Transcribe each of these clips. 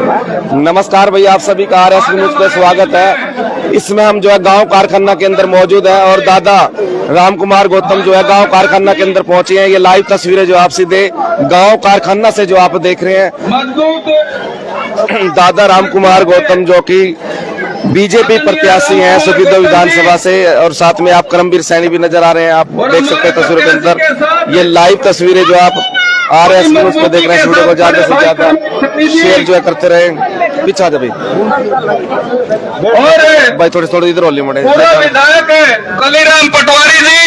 नमस्कार भैया, आप सभी का RS न्यूज पे स्वागत है। इसमें हम जो है गांव कारखाना के अंदर मौजूद है और दादा राम कुमार गौतम जो है गांव कारखाना के अंदर पहुंचे हैं। ये लाइव तस्वीरें जो आप सीधे गांव कारखाना से जो आप देख रहे हैं। दादा राम कुमार गौतम जो कि बीजेपी प्रत्याशी हैं सुखीदो विधानसभा से, और साथ में आप करमवीर सैनी भी नजर आ रहे हैं। आप देख सकते हैं तस्वीरों के अंदर ये लाइव तस्वीरें जो आप RS न्यूज पे देख रहे हैं। वीडियो को ज्यादा से ज्यादा शेयर जो है करते रहे। पीछा जा भाई थोड़ी थोड़ी इधर होली मोड़े। विधायक कलीराम पटवारी जी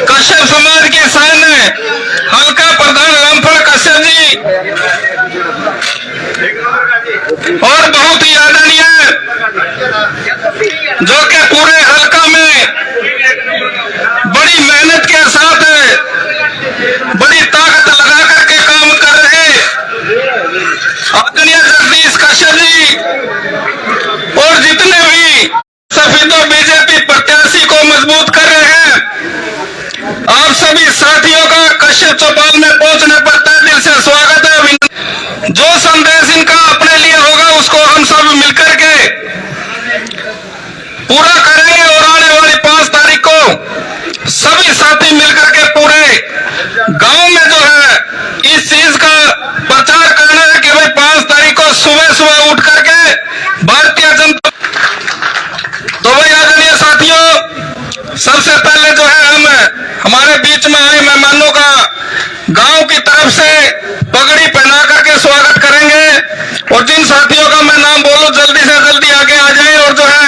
कश्यप समाज के शान हल्का प्रधान रामफल कश्यप जी और बहुत ही आदरणीय जो कि पूरे हल्का में बड़ी मेहनत के साथ बड़ी ताकत लगा करके काम कर रहे आदरणीय जगदीश कश्यप जी और जितने भी सफेदों बीजेपी प्रत्याशी को मजबूत कर रहे हैं, आप सभी साथियों का कश्यप चौपाल में पहुंचने पर तहे दिल से स्वागत है। जो संदेश इनका अपने लिए होगा उसको हम सब मिलकर के पूरा करेंगे और आने वाली 5 तारीख को सभी साथी मिलकर के पूरे गांव में जो है इस चीज का प्रचार करना है कि भाई 5 तारीख को सुबह सुबह उठ करके भारतीय जनता। तो भाई आदरणीय साथियों, सबसे पहले जो है हम हमारे बीच में आए मेहमानों का गांव की तरफ से पगड़ी पहना करके स्वागत करेंगे। और जिन साथियों का मैं नाम बोलूं जल्दी से जल्दी आगे आ जाए। और जो है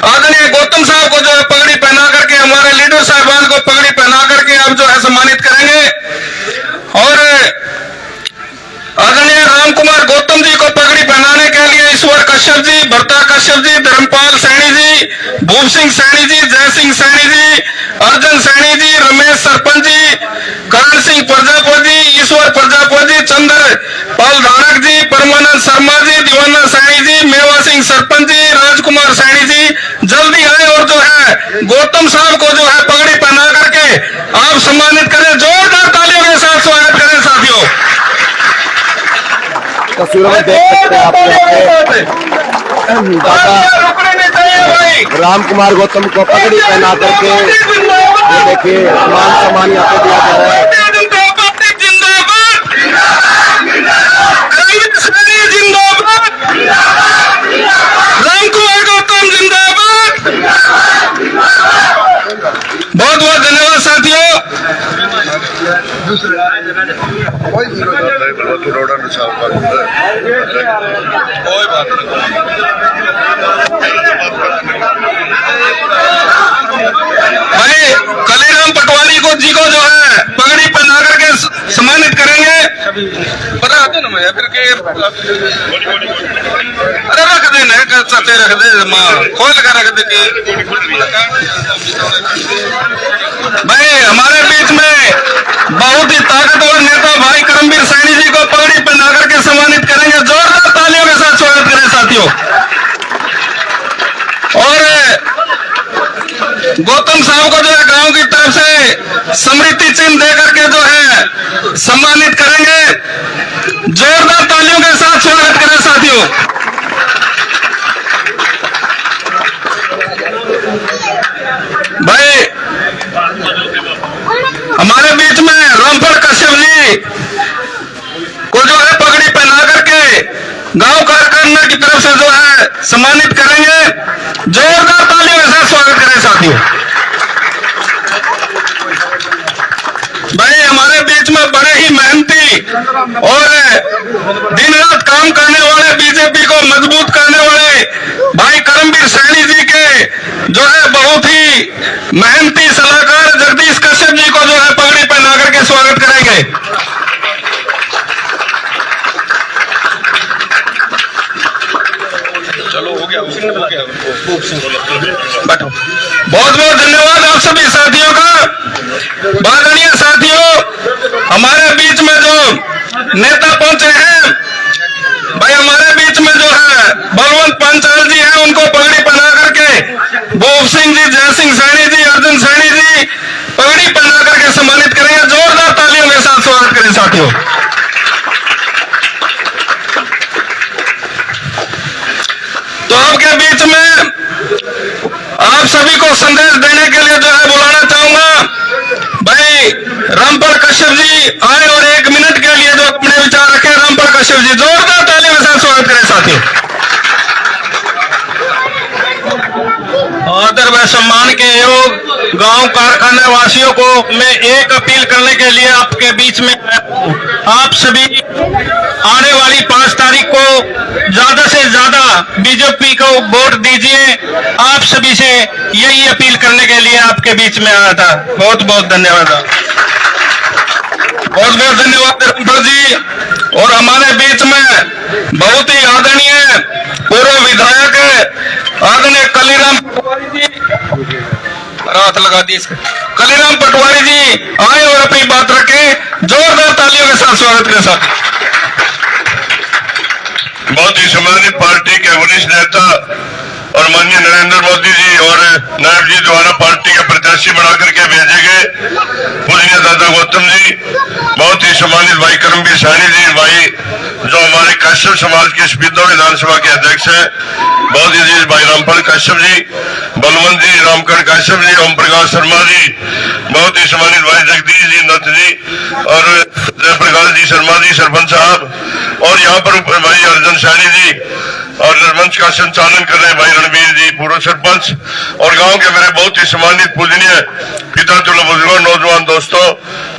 आदरणीय गौतम साहब को जो है पगड़ी पहना करके, हमारे लीडर साहबान को पगड़ी पहना करके आप जो है सम्मानित करेंगे। और आदरणीय राम कुमार गौतम जी को पगड़ी पहनाने के लिए ईश्वर कश्यप जी, भरता कश्यप जी, धर्मपाल सैनी जी, भूप सिंह सैनी जी, जय सिंह सैनी जी, अर्जुन सैनी जी, रमेश सरपंच जी, करण सिंह प्रजापति जी, ईश्वर प्रजापति जी, चंद्र पाल धारक जी, परमानंद शर्मा जी, दीवाना सैनी जी, मेवा सिंह सरपंच जी, राजकुमार सैनी जी जल्दी आए और जो है गौतम साहब को जो है पगड़ी पहना करके आप सम्मानित करें। जोरदार तालियों के साथ स्वागत करें साथियों। तस्वीरों में देख सकते हैं दादा राम कुमार गौतम को पगड़ी पहना करके ये देखिए मान सम्मान यहाँ पे दिया जा रहा है। बहुत बहुत धन्यवाद साथियों। कोई बात भाई कलीराम पटवारी को जी को जो है पगड़ी पहना करके सम्मानित करेंगे। पता आते ना मैं फिर अरे रख दे ना सते रख दे माँ खोल कर रख दे। भाई हमारे बीच में बहुत ही ताकतवर नेता भाई करमवीर सैनी जी को पगड़ी पहना करके सम्मानित करेंगे। जोरदार तालियों के साथ स्वागत करें साथियों। और गौतम साहब को जो है गांव की तरफ से स्मृति चिन्ह दे करके जो है सम्मानित करेंगे। जोरदार तालियों के साथ स्वागत करें साथियों। भाई हमारे बीच में रामफल कश्यप जी को जो है पगड़ी पहना करके गांव कारखाना की तरफ से जो है सम्मानित करेंगे। जोरदार तालियों के साथ स्वागत करें साथियों। भाई हमारे बीच में बड़े ही मेहनती और दिन रात काम करने वाले बीजेपी को मजबूत करने वाले भाई करमवीर सैनी जी के जो है बहुत ही मेहनती सलाहकार जगदीश कश्यप जी को जो है पगड़ी पहना करके स्वागत करेंगे। चलो हो गया बहुत बहुत धन्यवाद आप सभी साथियों का। आदरणीय साथियों, हमारे बीच में जो नेता पहुंचे हैं भाई, हमारे बीच में जो है बलवंत पांचाल जी हैं, उनको पगड़ी पहना करके भूप सिंह जी, जय सिंह सैनी जी, अर्जुन सैनी जी पगड़ी पहना करके सम्मानित करेंगे। जोरदार तालियों के साथ स्वागत करें साथियों। आप सभी को संदेश देने के लिए जो है बुलाना चाहूंगा। भाई रामपाल कश्यप जी आए और 1 मिनट के लिए जो अपने विचार रखे। रामपाल कश्यप जी, जोरदार तालियों के साथ स्वागत करें साथियों। आदर व सम्मान के योग गांव कारखाना वासियों को मैं एक अपील करने के लिए आपके बीच में आप सभी आने वाली 5 तारीख को ज्यादा से ज्यादा बीजेपी को वोट दीजिए। आप सभी से यही अपील करने के लिए आपके बीच में आया था। बहुत बहुत धन्यवाद। बहुत बहुत धन्यवाद रामपाल जी। और हमारे बीच में बहुत ही आदरणीय पूर्व विधायक आदरणीय कलीराम पटवारी जी, हाथ लगा दी इसका, कलीराम पटवारी जी आए और अपनी बात रखें। जोरदार तालियों के साथ स्वागत करें साथ। बहुत ही सम्मानित पार्टी के वरिष्ठ नेता और माननीय नरेंद्र मोदी जी और नायब जी द्वारा पार्टी के प्रत्याशी बना करके भेजे गए पूजनीय दादा गौतम जी, बहुत ही सम्मानित भाई करमवीर सैनी जी, भाई जो हमारे कश्यप समाज के स्पीकर विधानसभा के अध्यक्ष हैं, बहुत ही अजीज भाई रामपाल कश्यप जी, बलवंत जी, रामकरण कश्यप जी, ओम प्रकाश शर्मा जी, बहुत ही सम्मानित भाई जगदीश जी नथ जी और जयप्रकाश जी शर्मा जी सरपंच साहब, और यहाँ पर भाई अर्जुन सैनी जी और मंच का संचालन कर रहे भाई रणवीर जी पूर्व सरपंच, और गांव के मेरे बहुत ही सम्मानित पूजनीय पिता तुल्य बुजुर्गों, नौजवान दोस्तों,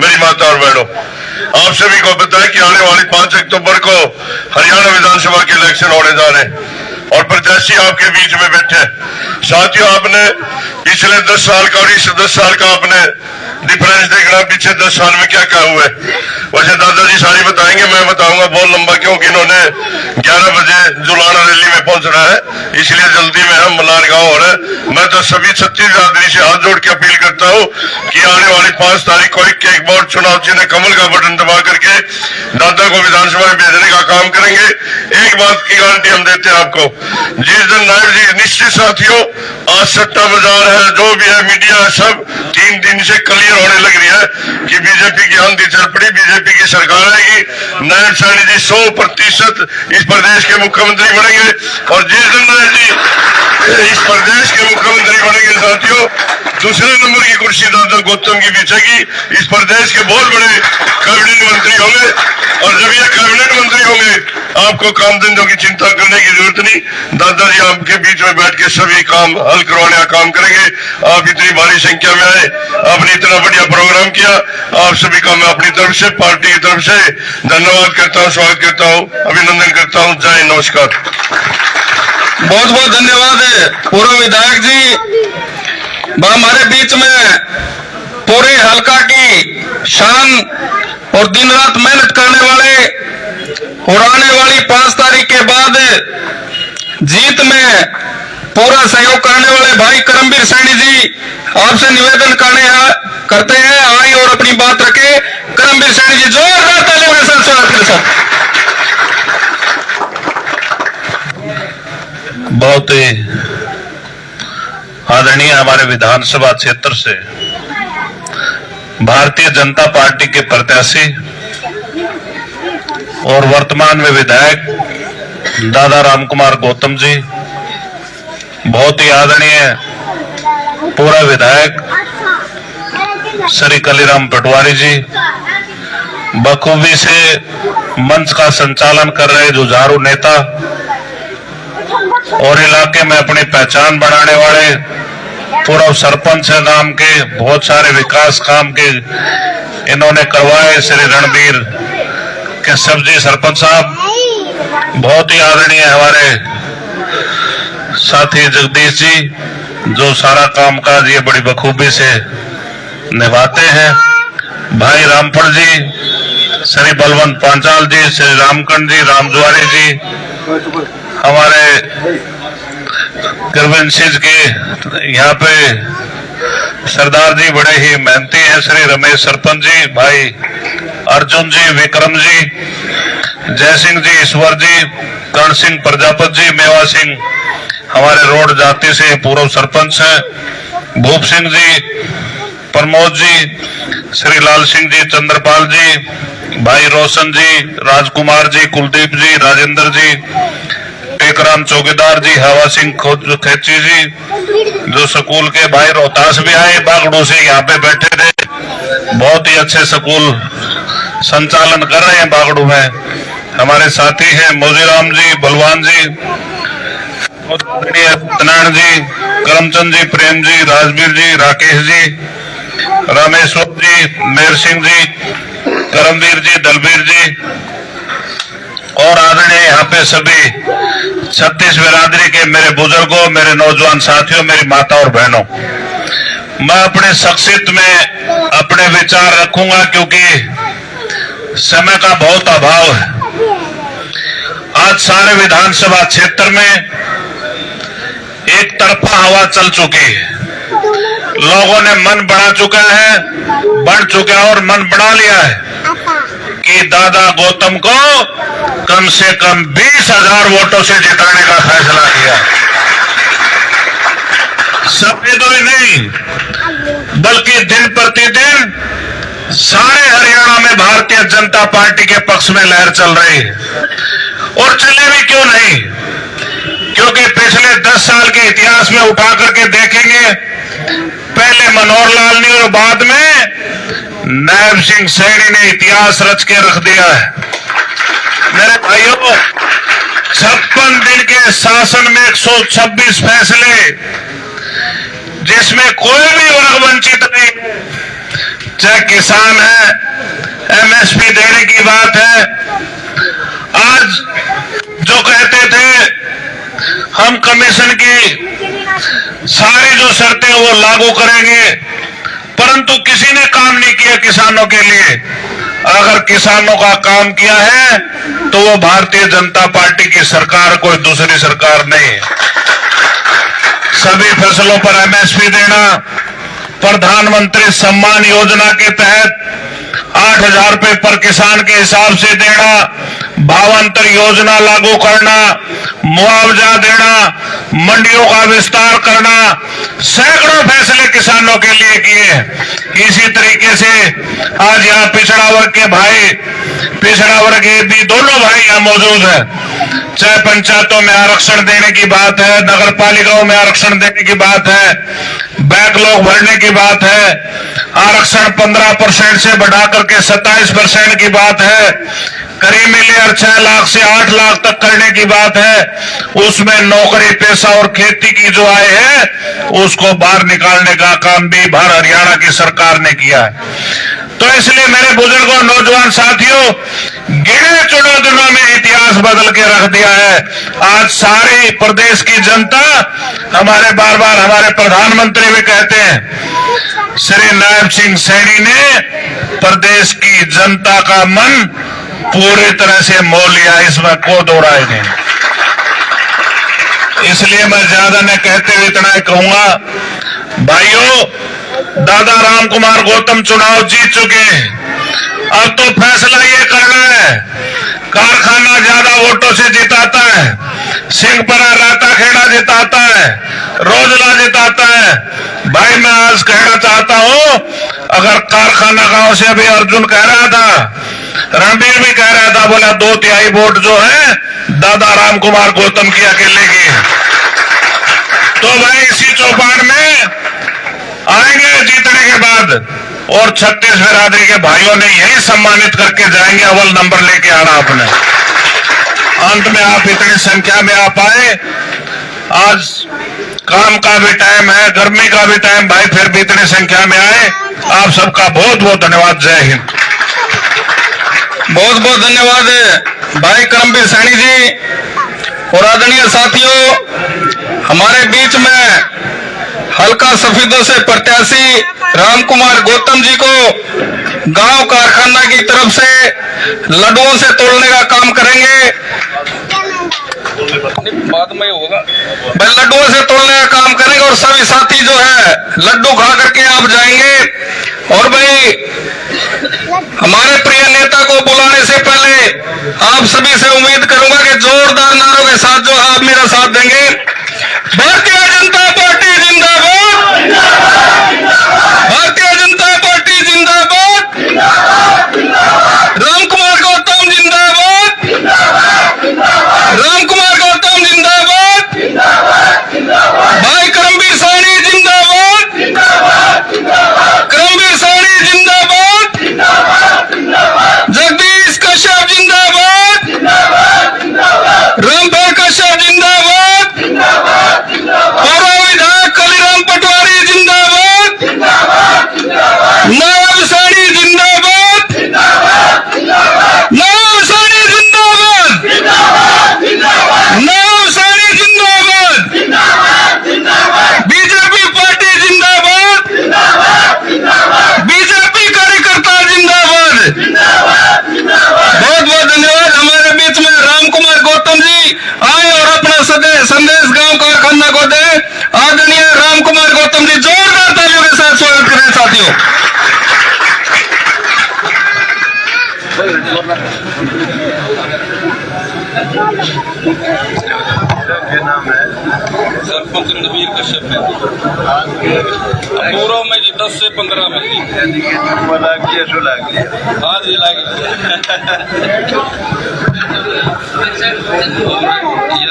मेरी माता और बहनों, आप सभी को पता है कि आने वाली 5 अक्टूबर को हरियाणा विधानसभा के इलेक्शन होने जा रहे हैं और प्रत्याशी आपके बीच में बैठे। साथियों, आपने पिछले 10 साल का और इस 10 साल का आपने डिफरेंस देखना, पीछे 10 साल में क्या क्या हुआ है। वैसे दादाजी सारी बताएंगे, मैं बताऊंगा बहुत लंबा, क्योंकि इन्होंने 11 बजे जुलाना रैली में पहुंचना है, इसलिए जल्दी में हम मलार गांव हो रहे हैं। मैं तो सभी छत्तीस बिरादरी से हाथ जोड़ के अपील करता हूं कि आने वाली 5 तारीख को एक बार चुनाव चिन्ह कमल का बटन दबा करके दादा को विधानसभा में भेजने का काम करेंगे। एक बात की गारंटी हम देते हैं आपको, जिस दिन नायब जी निश्चित साथियों, आज सट्टा बाजार है, जो भी है मीडिया है, सब 3 दिन से क्लियर होने लग रही है कि बीजेपी की आंधी चल पड़ी, बीजेपी की सरकार आएगी, नायब सैनी जी 100% इस प्रदेश के मुख्यमंत्री बनेंगे। और जिस दिन नायब जी इस प्रदेश के मुख्यमंत्री बनेंगे साथियों, दूसरे नंबर की कुर्सी दादा गौतम की बिछेगी। इस प्रदेश के बहुत बड़े कैबिनेट मंत्री होंगे, और जब ये कैबिनेट मंत्री होंगे आपको काम धंधों की चिंता करने की जरूरत नहीं, दादाजी आपके बीच में बैठ के सभी काम हल करवाने का काम करेंगे। आप इतनी भारी संख्या में आए, आपने इतना बढ़िया प्रोग्राम किया, आप सभी का मैं अपनी तरफ से, पार्टी की तरफ से धन्यवाद करता हूँ, स्वागत करता हूँ, अभिनंदन करता हूँ। जय नमस्कार। बहुत बहुत धन्यवाद पूर्व विधायक जी। हमारे बीच में पूरे हलका की शान और दिन रात मेहनत करने वाले और आने वाली 5 तारीख के बाद जीत में पूरा सहयोग करने वाले भाई करमवीर सैनी जी, आपसे निवेदन करते हैं आए और अपनी बात रखे। करमवीर सैनी जी, जोरदार तालियों के साथ स्वागत करें सर। बहुत ही आदरणीय हमारे विधानसभा क्षेत्र से भारतीय जनता पार्टी के प्रत्याशी और वर्तमान में विधायक दादा रामकुमार गौतम जी, बहुत ही आदरणीय पूर्व विधायक श्री कलीराम पटवारी जी, बखूबी से मंच का संचालन कर रहे जुझारू नेता और इलाके में अपनी पहचान बनाने वाले पूर्व सरपंच नाम के बहुत सारे विकास काम के इन्होंने करवाए श्री रणवीर कश्यप जी सरपंच साहब, बहुत ही आदरणीय हमारे साथी जगदीश जी, जो सारा कामकाज ये बड़ी बखूबी से निभाते हैं, भाई रामफल जी, श्री बलवंत पांचाल जी, श्री रामकरण जी, रामजुआरी जी, हमारे गिरवंशी के यहाँ पे सरदार जी बड़े ही मेहनती हैं, श्री रमेश सरपंच जी, भाई अर्जुन जी, विक्रम जी, जय सिंह जी, ईश्वर जी, कर्ण सिंह प्रजापति जी, मेवा सिंह हमारे रोड जाति से पूर्व सरपंच हैं, भूप सिंह जी, प्रमोद जी, श्री लाल सिंह जी, चंद्रपाल जी, भाई रोशन जी, राजकुमार जी, कुलदीप जी, राजेंद्र जी, विक्रम चौकीदार जी, हवा सिंह खेची जी, जो स्कूल के भाई रोहतास भी आए, बागड़ू से यहाँ पे बैठे थे, बहुत ही अच्छे स्कूल संचालन कर रहे हैं बागड़ू में। हमारे साथी हैं मोजीराम जी, बलवान जी, सत्यनारायण जी, करमचंद जी, प्रेम जी, राजवीर जी, राकेश जी, रामेश्वर जी, मेहर सिंह जी, करमवीर जी, दलबीर जी और आदरणीय यहाँ पे सभी छत्तीस बिरादरी के मेरे बुजुर्गों, मेरे नौजवान साथियों, मेरी माता और बहनों, मैं अपने शख्सियत में अपने विचार रखूंगा क्योंकि समय का बहुत अभाव है। आज सारे विधानसभा क्षेत्र में एक तरफा हवा चल चुकी है। लोगों ने मन बना चुका है, बढ़ चुका है और मन बना लिया है कि दादा गौतम को कम से कम 20,000 वोटों से जिताने का फैसला किया। सफेदों ही नहीं बल्कि दिन प्रतिदिन सारे हरियाणा में भारतीय जनता पार्टी के पक्ष में लहर चल रही है। और चले भी क्यों नहीं, क्योंकि पिछले 10 साल के इतिहास में उठा करके देखेंगे, पहले मनोहर लाल ने और बाद में नायब सिंह सैनी ने इतिहास रच के रख दिया है। मेरे भाइयों, 56 दिन के शासन में 126 फैसले, जिसमें कोई भी वर्ग वंचित नहीं, चाहे किसान है, एमएसपी देने की बात है। आज जो कहते थे हम कमीशन की सारी जो शर्तें वो लागू करेंगे, परंतु किसी ने काम नहीं किया किसानों के लिए। अगर किसानों का काम किया है तो वो भारतीय जनता पार्टी की सरकार, कोई दूसरी सरकार नहीं है। सभी फसलों पर एमएसपी देना, प्रधानमंत्री सम्मान योजना के तहत 8,000 रुपए पर किसान के हिसाब से देना, भावांतर योजना लागू करना, मुआवजा देना, मंडियों का विस्तार करना, सैकड़ों फैसले किसानों के लिए किए। इसी तरीके से आज यहाँ पिछड़ा वर्ग के भाई, पिछड़ा वर्ग के भी दोनों भाई यहाँ मौजूद हैं। चाहे पंचायतों में आरक्षण देने की बात है, नगर पालिकाओं में आरक्षण देने की बात है, बैकलॉग भरने की बात है, आरक्षण 15% से बढ़ाकर के 27% की बात है, क्रीमी लेयर 6 लाख से 8 लाख तक करने की बात है, उसमें नौकरी पेशा और खेती की जो आय है उसको बाहर निकालने का काम भी भारत हरियाणा की सरकार ने किया है। तो इसलिए मेरे बुजुर्गों, नौजवान साथियों, गिने चुने दिनों में इतिहास बदल के रख दिया है। आज सारे प्रदेश की जनता, हमारे बार बार हमारे प्रधानमंत्री भी कहते हैं, श्री नायब सिंह सैनी ने प्रदेश की जनता का मन पूरी तरह से मोह लिया, इसमें कोई दो राय नहीं। इसलिए मैं ज्यादा न कहते हुए इतना ही कहूंगा, भाइयों, दादा राम कुमार गौतम चुनाव जीत चुके हैं। अब तो फैसला ये करना है, कारखाना ज्यादा वोटों से जिताता है, सिंहपरा राताखेड़ा जिताता है, रोजला जिताता है। भाई मैं आज कहना चाहता हूं, अगर कारखाना गांव से अभी अर्जुन कह रहा था, रणबीर भी कह रहा था, बोला 2/3 वोट जो है दादा राम कुमार गौतम की अकेले की है। तो भाई इसी चौपाट में आएंगे जीतने के बाद, और 36 बिरादरी के भाइयों ने यही सम्मानित करके जाएंगे, अव्वल नंबर लेके आना आपने। अंत में आप इतनी संख्या में आप आए, आज काम का भी टाइम है, गर्मी का भी टाइम, भाई फिर भी इतनी संख्या में आए, आप सबका बहुत बहुत धन्यवाद। जय हिंद। बहुत बहुत धन्यवाद भाई करमवीर सैनी जी। और आदरणीय साथियों, हमारे बीच में हल्का सफेदों से प्रत्याशी राम कुमार गौतम जी को गांव कारखाना की तरफ से लड्डुओं से तोड़ने का काम करेंगे। बाद में होगा भाई, लड्डुओं से तोड़ने का काम करेंगे और सभी साथी जो है लड्डू खा करके आप जाएंगे। और भाई हमारे प्रिय नेता को बुलाने से पहले आप सभी से उम्मीद करूंगा कि जोरदार नारों के साथ जो आप मेरा साथ देंगे। भारतीय जनता पार्टी जिंदाबाद, भारतीय जनता पार्टी जिंदाबाद, राम कुमार गौतम जिंदाबाद, राम कुमार गौतम जिंदाबाद। सरपंच रणबीर कश्यप ने पूर्व में जी 10 से 15 में जी हाँ जी लागे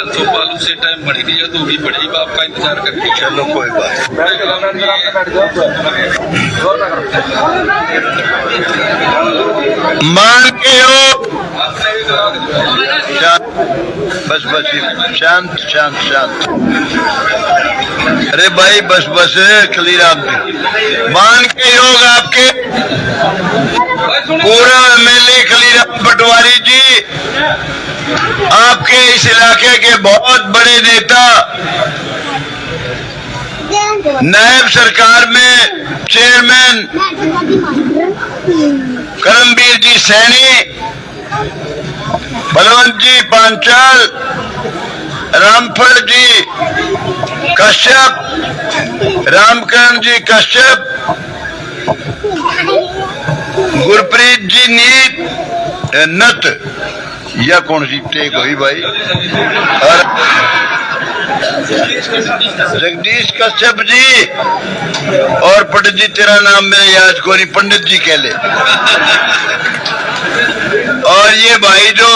तो बालू से टाइम बढ़ी थी तो भी बढ़ी आपका इंतजार करके चलो कोई बात मान के हो बस बस शांत शांत शांत। अरे भाई बस बस खलीराम जी मान के योग आपके पूरा एमएलए खलीराम पटवारी जी आपके इस इलाके के बहुत बड़े नेता नायब सरकार में चेयरमैन करमबीर जी सैनी, बलवंत जी पांचाल, रामफल जी कश्यप, रामकरण जी कश्यप, गुरप्रीत जी नीत नत या कौन सी टेक हुई भाई और जगदीश कश्यप जी और पंडित जी तेरा नाम मेरे याद को नहीं पंडित जी कह ले और ये भाई जो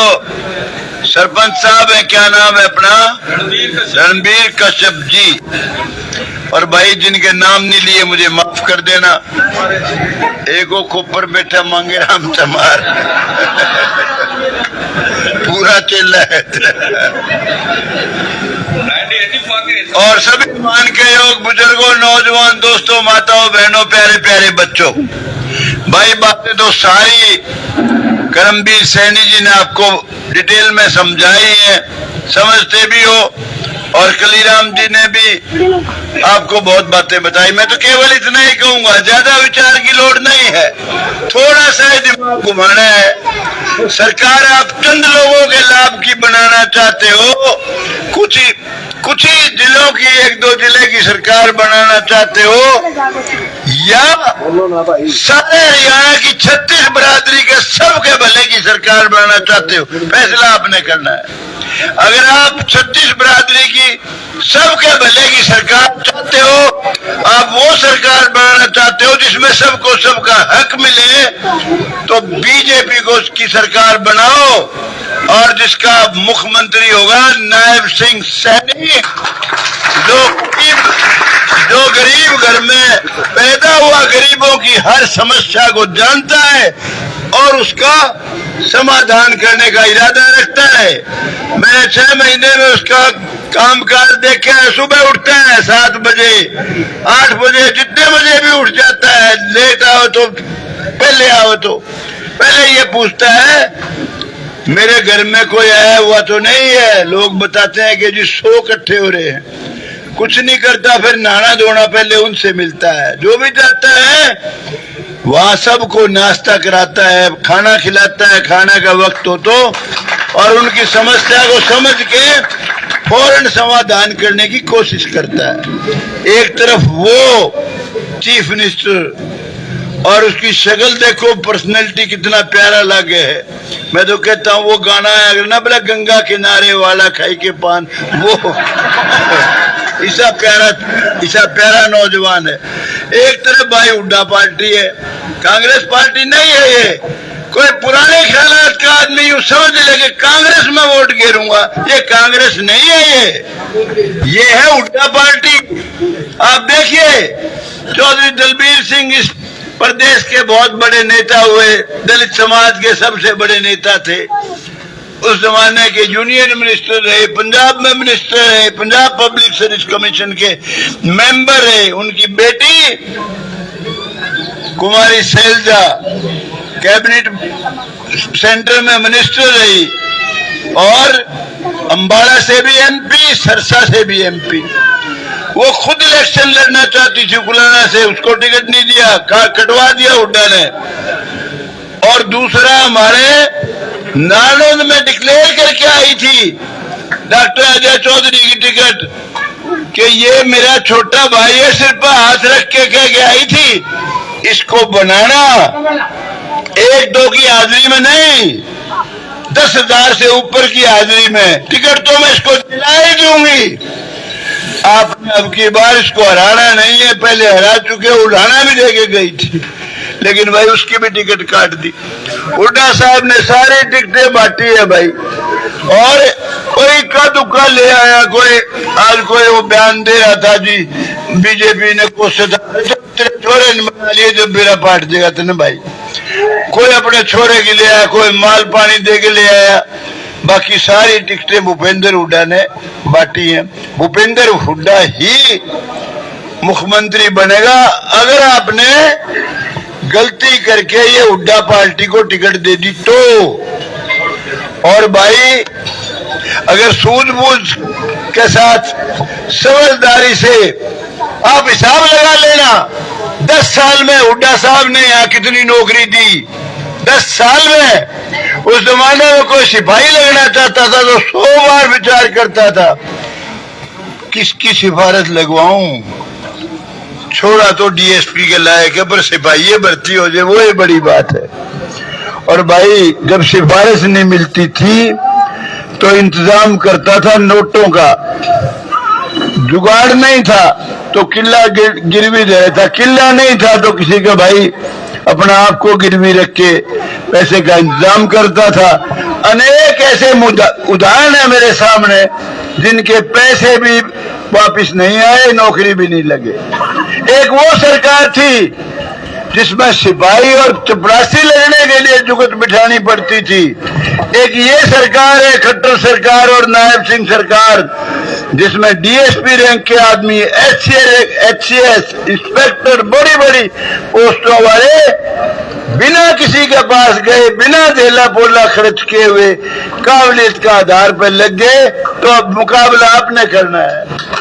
सरपंच साहब है क्या नाम है अपना रणबीर कश्यप जी और भाई जिनके नाम नहीं लिए मुझे माफ कर देना एक वो खोपर बैठा मांगे राम चमार पूरा चेला है और सभी मान के योग बुजुर्गों नौजवान दोस्तों माताओं बहनों प्यारे प्यारे बच्चों भाई बातें तो सारी करमबीर सैनी जी ने आपको डिटेल में समझाई है समझते भी हो और कलीराम जी ने भी आपको बहुत बातें बताई। मैं तो केवल इतना ही कहूंगा ज्यादा विचार की लोड़ नहीं है थोड़ा सा ही दिमाग घुमाना है। सरकार आप चंद लोगों के लाभ की बनाना चाहते हो कुछ ही जिलों की एक दो जिले की सरकार बनाना चाहते हो या सारे हरियाणा की 36 बरादरी के सबके भले की सरकार बनाना चाहते हो फैसला आपने करना है। अगर आप 36 बरादरी की सबके भले की सरकार चाहते हो आप वो सरकार बनाना चाहते हो जिसमें सबको सबका हक मिले तो बीजेपी को की सरकार बनाओ और जिसका मुख्यमंत्री होगा नायब सिंह सैनी जो गरीब घर में पैदा हुआ गरीबों की हर समस्या को जानता है और उसका समाधान करने का इरादा रखता है। मैंने 6 महीने में उसका कामकाज देखा है। सुबह उठता है 7 बजे 8 बजे जितने बजे भी उठ जाता है लेट आओ तो पहले ये पूछता है मेरे घर में कोई आया हुआ तो नहीं है। लोग बताते हैं कि जी 100 इकट्ठे हो रहे हैं कुछ नहीं करता फिर नहाना धोना पहले उनसे मिलता है जो भी जाता है वहां सबको नाश्ता कराता है खाना खिलाता है खाना का वक्त हो तो और उनकी समस्या को समझ के फौरन समाधान करने की कोशिश करता है। एक तरफ वो चीफ मिनिस्टर और उसकी शक्ल देखो पर्सनैलिटी कितना प्यारा लगे है। मैं तो कहता हूँ वो गाना है अगर ना बोला गंगा किनारे वाला खाई के पान वो ऐसा प्यारा नौजवान है। एक तरफ भाई हुड्डा पार्टी है कांग्रेस पार्टी नहीं है ये कोई पुराने ख्यालात का आदमी यूं समझ ले कि कांग्रेस में वोट गिरूंगा ये कांग्रेस नहीं है ये है हुड्डा पार्टी। आप देखिए चौधरी दलबीर सिंह इस प्रदेश के बहुत बड़े नेता हुए दलित समाज के सबसे बड़े नेता थे उस जमाने के यूनियन मिनिस्टर रहे पंजाब में मिनिस्टर रहे पंजाब पब्लिक सर्विस कमीशन के मेंबर रहे। उनकी बेटी कुमारी शैलजा कैबिनेट सेंटर में मिनिस्टर रही और अंबाला से भी एमपी सरसा से भी एमपी। वो खुद इलेक्शन लड़ना चाहती थी कुलाना से उसको टिकट नहीं दिया कटवा दिया हुड्डा ने। और दूसरा हमारे नालंद में डिक्लेयर करके आई थी डॉक्टर अजय चौधरी की टिकट कि ये मेरा छोटा भाई है सिर पर हाथ रख के कह के आई थी इसको बनाना 1-2 की हाजिरी में नहीं 10,000 से ऊपर की हाजिरी में टिकट तो मैं इसको दिला ही दूंगी। आपने अब की बार इसको हराना नहीं है, पहले हरा चुके, उड़ाना भी देके गई थी, लेकिन भाई उसकी भी टिकट काट दी। हुड्डा साहब ने सारी टिकटें बांटी है भाई, और कोई का दुक्का ले आया। कोई आज कोई वो बयान दे रहा था जी, बीजेपी ने कोशिश छोरे बना लिए जब बेरा पाट देगा तो ना भाई। कोई अपने छोरे के ले आया, कोई माल पानी दे के ले आया, बाकी सारी टिकटें भूपेंद्र हुड्डा ने बांटी हैं। भूपेंद्र हुड्डा ही मुख्यमंत्री बनेगा अगर आपने गलती करके ये हुड्डा पार्टी को टिकट दे दी तो। और भाई अगर सूझबूझ के साथ समझदारी से आप हिसाब लगा लेना, 10 साल में हुड्डा साहब ने यहाँ कितनी नौकरी दी। 10 साल में उस जमाने में कोई सिपाही लगना चाहता था तो 100 बार विचार करता था किसकी सिफारिश लगवाऊं। छोड़ा तो डीएसपी के लायक है, पर सिपाही भर्ती हो जाए वो ही बड़ी बात है। और भाई जब सिफारिश नहीं मिलती थी तो इंतजाम करता था नोटों का, जुगाड़ नहीं था तो किला गिरवी दे था, किला नहीं था तो किसी का भाई अपना आप को गिरवी रख के पैसे का इंतजाम करता था। अनेक ऐसे उदाहरण है मेरे सामने जिनके पैसे भी वापिस नहीं आए, नौकरी भी नहीं लगे। एक वो सरकार थी जिसमें सिपाही और चपरासी लगने के लिए जुगत बिठानी पड़ती थी। एक ये सरकार है खट्टर सरकार और नायब सिंह सरकार, जिसमें डीएसपी रैंक के आदमी, एचसीएस इंस्पेक्टर, बड़ी बड़ी पोस्टों वाले बिना किसी के पास गए, बिना धेला पोला खर्च किए हुए काबिलियत का आधार पर लग गए। तो अब मुकाबला आपने करना है।